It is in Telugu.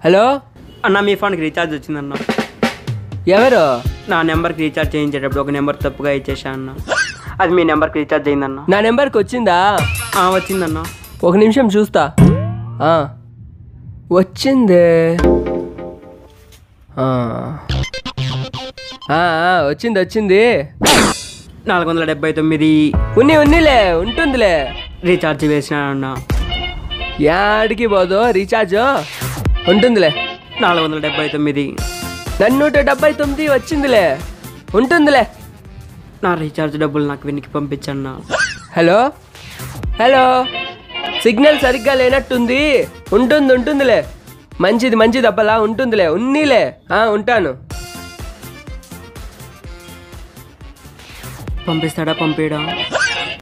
హలో అన్న మీ ఫోన్కి రీఛార్జ్ వచ్చిందన్న. ఎవరు? నా నెంబర్కి రీఛార్జ్ చేయించేటప్పుడు ఒక నెంబర్ తప్పుగా ఇచ్చేసా అన్న. అది మీ నెంబర్కి రీఛార్జ్ అయిందన్న. నా నెంబర్కి వచ్చిందా? వచ్చిందన్న. ఒక నిమిషం చూస్తా. వచ్చింది. వచ్చింది 479 ఉన్నిలే ఉంటుందిలే. రీఛార్జ్ వేసినా అన్న. యాడికి పోదు రీఛార్జ్ ఉంటుందిలే. 479 179 వచ్చిందిలే ఉంటుందిలే. నా రీఛార్జ్ డబ్బులు నాకు వెనక్కి పంపించన్నా. హలో హలో సిగ్నల్ సరిగ్గా లేనట్టుంది. ఉంటుందిలే. మంచిది అప్పలా ఉంటుందిలే. ఉన్నీలే ఉంటాను. పంపిస్తాడా పంపేయడా?